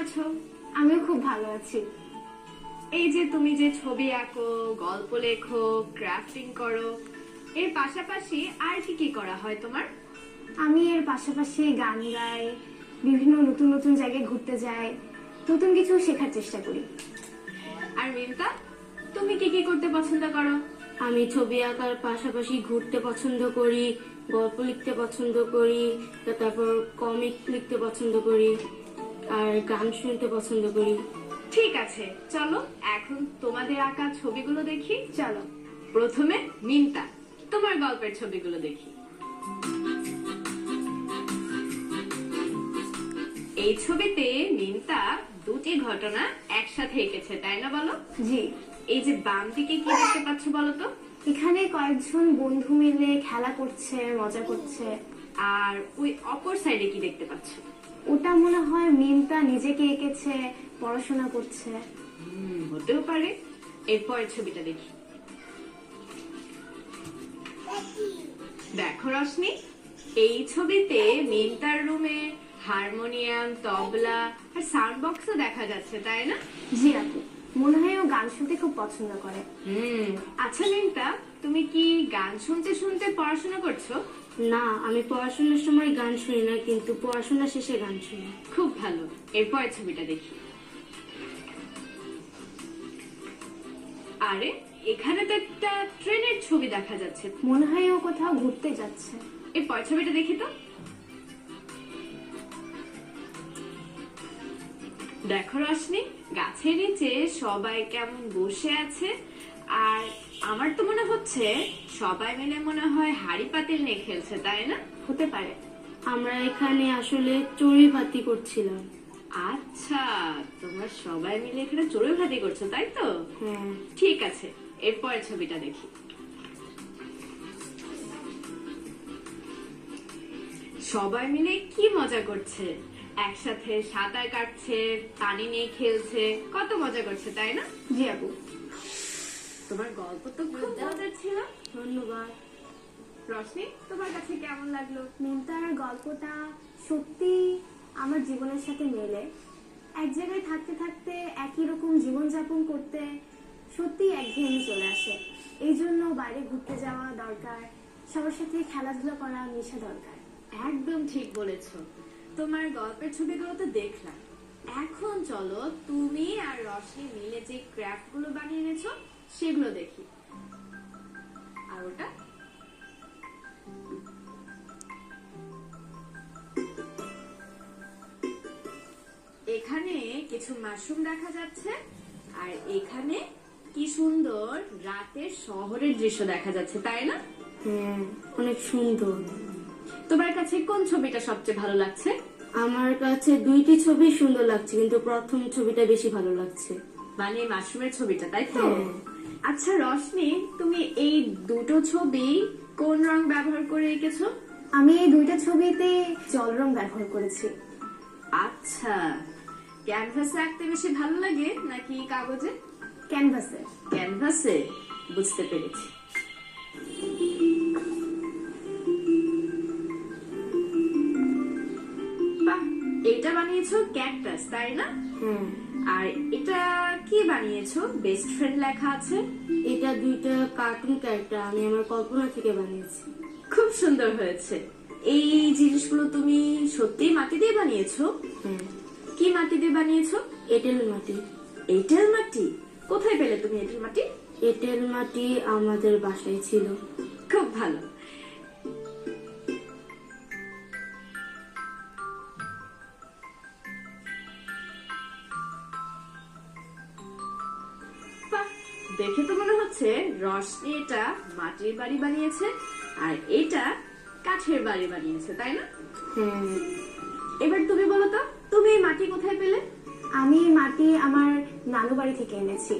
আছো? আমিও খুব ভালো আছি। এই যে তুমি যে ছবি আঁকো, গল্প লেখো, ক্রাফটিং করো, এর পাশাপাশি আর কি কি করা হয় তোমার? আমি এর পাশাপাশি গান গাই, বিভিন্ন নতুন নতুন জায়গায় ঘুরতে যাই, নতুন কিছু শেখার চেষ্টা করি। আর মিন্তা, তুমি কি কি করতে পছন্দ করো? আমি ছবি আঁকার পাশাপাশি ঘুরতে পছন্দ করি, গল্প লিখতে পছন্দ করি, তারপর কমিক লিখতে পছন্দ করি, আর গান শুনতে পছন্দ করি। ঠিক আছে, চলো এখন তোমাদের আঁকা ছবিগুলো দেখি। চলো। প্রথমে মিন্তা, তোমার গল্পের ছবিগুলো দেখি। এই ছবিতে মিন্তা দুটি ঘটনা একসাথে এঁকেছে, তাই না বলো? জি। এই যে বাম দিকে কি দেখতে পাচ্ছ বলো তো? এখানে কয়েকজন বন্ধু মিলে খেলা করছে, মজা করছে। আর ওই অপর সাইডে কি দেখতে পাচ্ছ? ওটা মনে হয় মিমটা নিজেকে এঁকেছে, পড়াশোনা করছে। হতেও পারে। এরপরের ছবিটা দেখি। দেখো রশনি, এই ছবিতে মিন্তার রুমে হারমোনিয়াম, তবলা আর সাউন্ড বক্সও দেখা যাচ্ছে, তাই না? জি আপু, মনে হয় ও গান শুনতে খুব পছন্দ করে। আচ্ছা মিন্তা, তুমি কি গান শুনতে শুনতে পড়াশোনা করছো? না, আমি পড়াশোনার সময় গান শুনি না, কিন্তু পড়াশোনা শেষে গান শুনি। খুব ভালো। এরপরের ছবিটা দেখি। আরে, এখানে তো একটা ট্রেনের ছবি দেখা যাচ্ছে। মনে হয় ও কোথাও ঘুরতে যাচ্ছে। এরপর ছবিটা দেখি তো। দেখো রশনি, গাছের নিচে সবাই কেমন বসে আছে। আর আমার তো মনে হচ্ছে সবাই মিলে মনে হয় হাড়ি পাতিল নিয়ে খেলছে, তাই না? হতে পারে। আমরা এখানে আসলে চড়ুই ভাতি করছিলাম। আচ্ছা, তোমরা সবাই মিলে এখানে চড়ুই ভাতি করছো, তাই তো? হ্যাঁ। ঠিক আছে, এরপরের ছবিটা দেখি। সবাই মিলে কি মজা করছে, একসাথে সাঁতার কাটছে, পানি নিয়ে খেলছে, কত মজা করছে, তাই না? জি আপু। তোমার গল্প তো খুব মজার ছিল। ধন্যবাদ। রশনি, তোমার কাছে কেমন লাগলো? মিমতার গল্পটা সত্যি আমার জীবনের সাথে মেলে। এক জায়গায় থাকতে থাকতে একই রকম জীবনযাপন করতে সত্যি একঘেয়েমি চলে আসে। এই জন্য বাইরে ঘুরতে যাওয়া দরকার, সবার সাথে খেলাধুলা করা, মেশা দরকার। একদম ঠিক বলেছো। তোমার গল্পের ছবিগুলো তো দেখলাম। এখন চলো তুমি আর রশনি মিলে যে ক্রাফট গুলো বানিয়ে এনেছো সেগুলো দেখি। আর ওটা এখানে কিছু মাশরুম দেখা যাচ্ছে, আর এখানে কি সুন্দর রাতের শহরের দৃশ্য দেখা যাচ্ছে, তাই না? হ্যাঁ, অনেক সুন্দর। তোমার কাছে কোন ছবিটা সবচেয়ে ভালো লাগছে? আমার কাছে দুইটি ছবি সুন্দর লাগছে, কিন্তু প্রথম ছবিটা বেশি ভালো লাগছে। মানে মাশরুমের ছবিটা, তাই তো? হ্যাঁ। আচ্ছা রশনি, তুমি এই দুটো ছবি কোন রং ব্যবহার করে এঁকেছো? আমি এই দুইটা ছবিতে জল রং ব্যবহার করেছি। আচ্ছা, ক্যানভাসে আঁকতে বেশি ভালো লাগে নাকি কাগজে? ক্যানভাসে। ক্যানভাসে, বুঝতে পেরেছি। বাহ, এটা বানিয়েছো ক্যাকটাস, তাই না? হ্যাঁ। আর এটা কি বানিয়েছো? বেস্ট ফ্রেন্ড লেখা আছে। এটা দুইটা কার্টুন ক্যারেক্টার আমি আমার কল্পনা থেকে বানিয়েছি। খুব সুন্দর হয়েছে। এই জিনিসগুলো তুমি সত্যিই মাটি দিয়ে বানিয়েছো? হ্যাঁ। কি মাটি দিয়ে বানিয়েছো? এঁটেল মাটি। এঁটেল মাটি? কোথায় পেলে তুমি এঁটেল মাটি? এঁটেল মাটি আমাদের বাসায় ছিল। খুব ভালো। বাহ, দেখে তো মনে হচ্ছে রশনি এটা মাটির বাড়ি বানিয়েছে আর এটা কাঠের বাড়ি বানিয়েছে, তাই না? হ্যাঁ। এবার তুমি বলো তো, তুমি এই মাটি কোথায় পেলে? আমি এই মাটি আমার নানু বাড়ি থেকে এনেছি।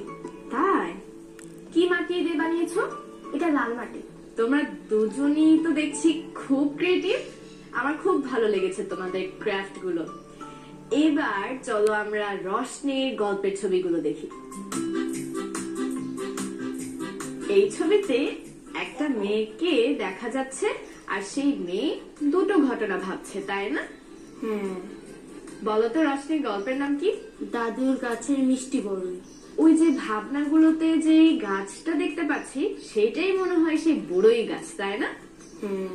তাই? কি মাটি দিয়ে বানিয়েছো? এটা লাল মাটি। তোমরা দুজনই তো দেখছি খুব ক্রিয়েটিভ। আমার খুব ভালো লেগেছে তোমাদের ক্রাফট গুলো। এবার চলো আমরা রশনির গল্পের ছবিগুলো দেখি। এই ছবিতে একটা মেয়েকে দেখা যাচ্ছে, আর সেই মেয়ে দুটো ঘটনা ভাবছে, তাই না? হ্যাঁ। বলো তো রশনি, গল্পের নাম কি? দাদুর গাছের মিষ্টি বড়ই। ওই যে ভাবনাগুলোতে যে এই গাছটা দেখতে পাচ্ছি, সেটাই মনে হয় সেই বড়ই গাছ, তাই না? হ্যাঁ।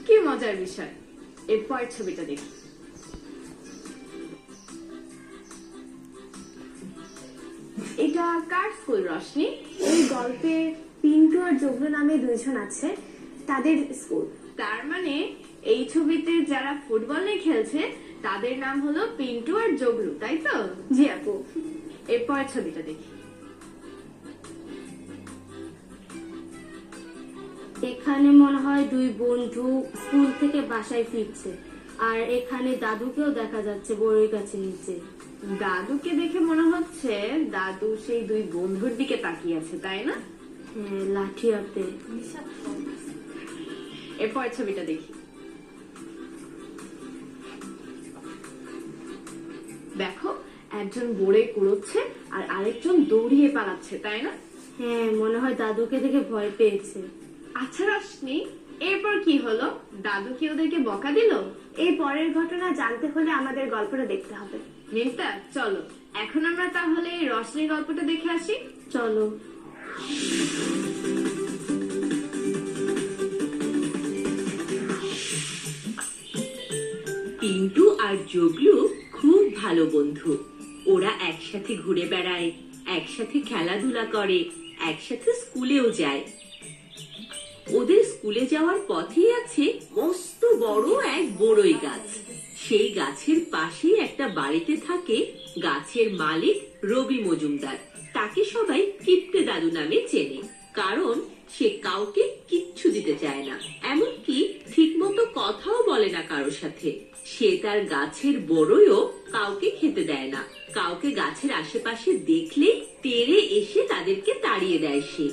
কি মজার বিষয়। এরপর ছবিটা দেখি। এটা কার স্কুল রশনি? এই গল্পে পিন্টু আর জগলু নামে দুইজন আছে, তাদের স্কুল। তার মানে এই ছবিতে যারা ফুটবল নিয়ে খেলছে তাদের নাম হলো পিন্টু আর জগলু, তাই তো? জি আপু। এরপর ছবিটা দেখি। এখানে মনে হয় দুই বন্ধু স্কুল থেকে বাসায় ফিরছে, আর এখানে দাদুকেও দেখা যাচ্ছে বড়ই গাছের নিচে। দাদুকে দেখে মনে হচ্ছে দাদু সেই দুই বন্ধুর দিকে তাকিয়ে আছে, তাই না? হ্যাঁ, লাঠি হাতে। এরপর ছবিটা দেখি। দেখো, একজন বড়ই কুড়োচ্ছে আর আরেকজন দৌড়িয়ে পালাচ্ছে, তাই না? হ্যাঁ, মনে হয় দাদুকে দেখে ভয় পেয়েছে। আচ্ছা রশনি, এরপর কি হলো? দাদু কি ওদেরকে বকা দিল? এই পরের ঘটনা জানতে হলে আমাদের গল্পটা দেখতে হবে। নিমতা, চলো এখন আমরা তাহলে রশনির গল্পটা দেখে আসি। চলো। পিন্টু আর জগলু খুব ভালো বন্ধু। ওরা একসাথে ঘুরে বেড়ায়, একসাথে খেলাধুলা করে, একসাথে স্কুলেও যায়। ওদের স্কুলে যাওয়ার পথেই আছে মস্ত বড় এক বড়ই গাছ। সেই গাছের পাশেই একটা বাড়িতে থাকে গাছের মালিক রবি মজুমদার। তাকে সবাই কিপ্টে দাদু নামে চেনে, কারণ সে কাউকে কিচ্ছু দিতে চায় না, এমনকি ঠিকমতো কথাও বলে না কারোর সাথে। সে তার গাছের বড়ইও কাউকে খেতে দেয় না। কাউকে গাছের আশেপাশে দেখলেই তেড়ে এসে তাদেরকে তাড়িয়ে দেয় সে।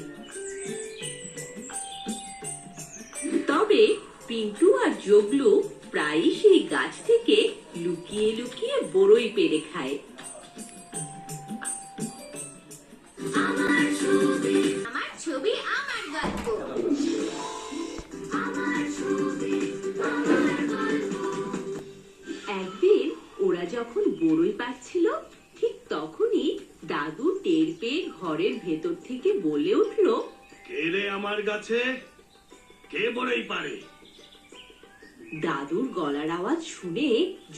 তবে পিন্টু আর জগলু প্রায়ই সেই গাছ থেকে লুকিয়ে লুকিয়ে বড়ই পেড়ে খায়। আমার ছবি আমার গল্প। একদিন ওরা যখন বড়ই পাচ্ছিল, ঠিক তখনই দাদু টের পেয়ে ঘরের ভেতর থেকে বলে উঠল, কে রে আমার গাছে? কে বড়ই পারে? দাদুর গলার আওয়াজ শুনে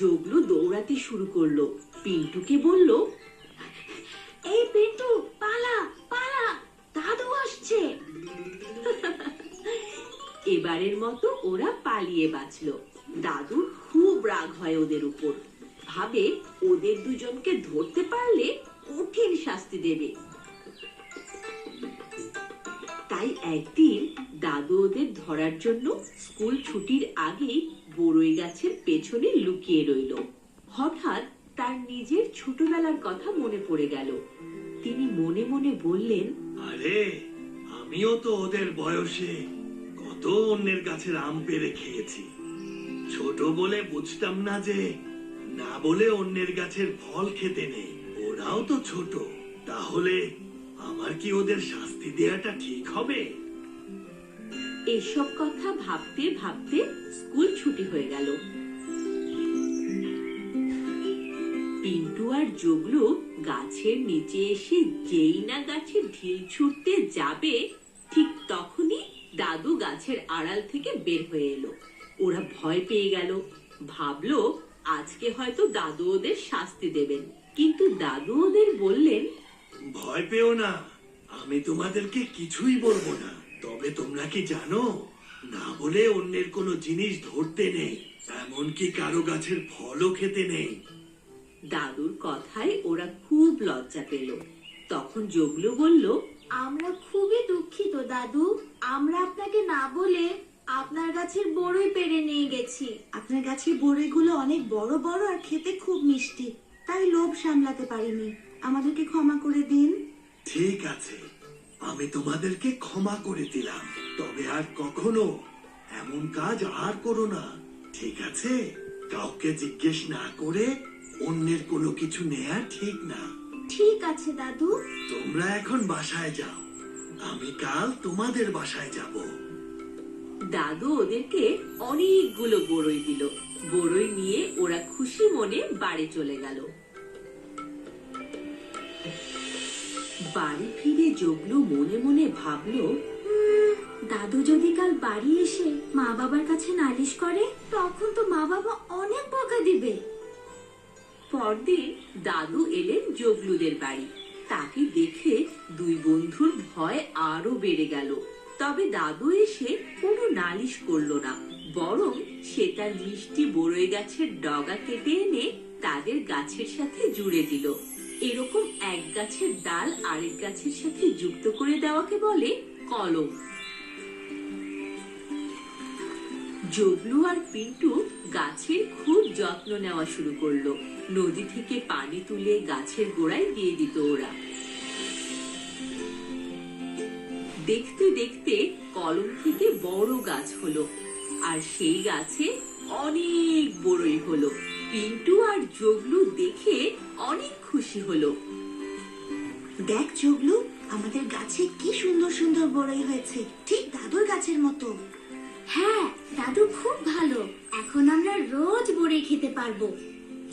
জগলু দৌড়াতে শুরু করলো। পিন্টুকে বলল, এই পিন্টু, পালা পালা, দাদু আসছে। এবারের মতো ওরা পালিয়ে বাঁচলো। দাদুর খুব রাগ হয় ওদের উপর, ভাবে ওদের দুজনকে ধরতে পারলে কঠিন শাস্তি দেবে। তাই একদিন দাদু ওদের ধরার জন্য স্কুল ছুটির আগেই বড়ই গাছের পেছনে লুকিয়ে রইল। হঠাৎ তার নিজের ছোটবেলার কথা মনে পড়ে গেল। তিনি মনে মনে বললেন, আরে আমিও তো ওদের বয়সে কত অন্যের গাছের আম পেড়ে খেয়েছি। ছোট বলে বুঝতাম না যে না বলে অন্যের গাছের ফল খেতে নেই। ওরাও তো ছোট, তাহলে আমার কি ওদের শাস্তি দেওয়াটা ঠিক হবে? এসব কথা ভাবতে ভাবতে স্কুল ছুটি হয়ে গেল। পিন্টু আর জগলু গাছের নিচে এসে যেই না গাছে ঢিল ছুটতে যাবে, ঠিক তখনই দাদু গাছের আড়াল থেকে বের হয়ে এলো। ওরা ভয় পেয়ে গেল, ভাবলো আজকে হয়তো দাদু ওদের শাস্তি দেবেন। কিন্তু দাদু ওদের বললেন, ভয় পেও না, আমি তোমাদেরকে কিছুই বলবো না। তবে তোমরা কি জানো, না বলে অন্যের কোনো জিনিস ধরতে নেই, এমনকি কারো গাছের ফলও খেতে নেই। দাদুর কথায় ওরা খুব লজ্জা পেল। তখন জগলু বলল, আমরা খুবই দুঃখিত দাদু, আমরা আপনাকে না বলে আপনার গাছের বড়ই পেড়ে নিয়ে গেছি। আপনার গাছের বড়ইগুলো অনেক বড় বড় আর খেতে খুব মিষ্টি, তাই লোভ সামলাতে পারিনি। আমাদেরকে ক্ষমা করে দিন। ঠিক আছে, আমি তোমাদেরকে ক্ষমা করে দিলাম। তবে আর কখনো এমন কাজ আর করো না, ঠিক আছে? কাউকে জিজ্ঞেস না করে অন্যের কোনো কিছু নেয়া ঠিক না। ঠিক আছে দাদু। তোমরা এখন বাসায় যাও, আমি কাল তোমাদের বাসায় যাব। দাদু ওদেরকে অনেকগুলো বড়ই দিল। বড়ই নিয়ে ওরা খুশি মনে বাড়ি চলে গেল। বাড়ি ফিরে জগলু মনে মনে ভাবলো, দাদু যদি কাল বাড়ি এসে মা বাবার কাছে নালিশ করে তখন তো মা বাবা অনেক বকা দিবে। পরদিন দাদু এলেন জগলুদের বাড়ি। তাকে দেখে দুই বন্ধুর ভয় আরো বেড়ে গেল। তবে দাদু এসে কোনো নালিশ করলো না, বরং সে তার মিষ্টি বড়ই গাছের ডগা কেটে এনে তাদের গাছের সাথে জুড়ে দিল। এরকম এক গাছের ডাল আরেক গাছের সাথে যুক্ত করে দেওয়াকে বলে কলম। জগলু আর পিন্টু গাছের খুব যত্ন নেওয়া শুরু করলো। নদী থেকে পানি তুলে গাছের গোড়ায় দিয়ে দিত ওরা। দেখতে দেখতে কলম থেকে বড় গাছ হলো, আর সেই গাছে অনেক বড়ই হলো। পিন্টু আর জগলু দেখে অনেক খুশি হলো। দেখ জগলু, আমাদের গাছে কি সুন্দর সুন্দর বড়ই হয়েছে, ঠিক দাদুর গাছের মতো। হ্যাঁ, দাদু খুব ভালো। এখন আমরা রোজ বড়ি খেতে পারবো।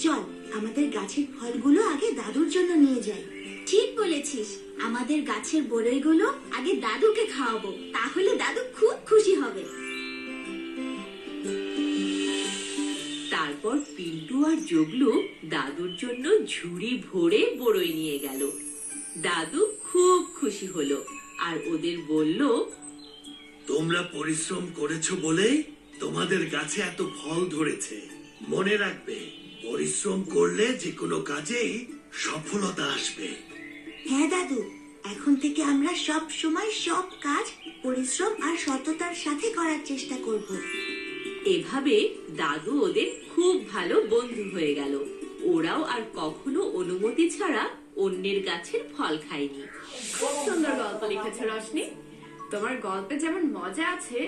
চল আমাদের গাছের ফলগুলো আগে দাদুর জন্য নিয়ে যাই। ঠিক বলেছিস, আমাদের গাছের বড়ইগুলো আগে দাদুকে খাওয়াবো, তাহলে দাদু খুব খুশি হবে। তারপর পিন্টু আর জগলু দাদুর জন্য ঝুড়ি ভরে বড়ই নিয়ে গেল। দাদু খুব খুশি হলো আর ওদের বলল, তোমরা পরিশ্রম করেছো বলে তোমাদের গাছে এত ফল ধরেছে। মনে রাখবে, পরিশ্রম করলে যে কোনো কাজেই সফলতা আসবে। হ্যাঁ দাদু, এখন থেকে আমরা সব সময় সব কাজ পরিশ্রম আর সততার সাথে করার চেষ্টা করব। এভাবে দাদু ওদের খুব ভালো বন্ধু হয়ে গেল। ওরাও আর কখনো অনুমতি ছাড়া অন্যের গাছের ফল খায়নি। খুব সুন্দর গল্প লিখেছো রশনি। তোমার গল্পে যেমন মজা আছে,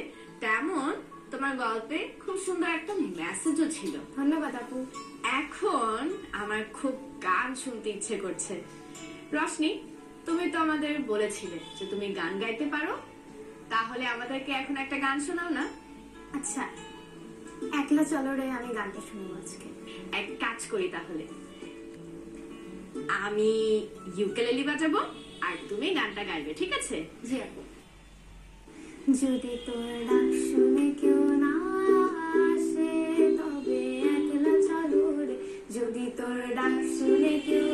তেমন তোমার গল্পে খুব সুন্দর একটা মেসেজও ছিল। ধন্যবাদ আপু। এখন আমার খুব গান শুনতে ইচ্ছে করছে। রশনি, তুমি তো আমাদের বলেছিলে যে তুমি গান গাইতে পারো, তাহলে আমাদেরকে এখন একটা গান শোনাও না। আচ্ছা, একলা চলো রে, আমি গানটা শুনবো আজকে। এক কাজ করি তাহলে, আমি ইউকেলেলি বাজাবো আর তুমি গানটা গাইবে, ঠিক আছে? জি আপু। যদি তোর ডাক শুনে কেউ না আসে তবে একলা চলো রে, যদি তোর ডাক শুনে কেউ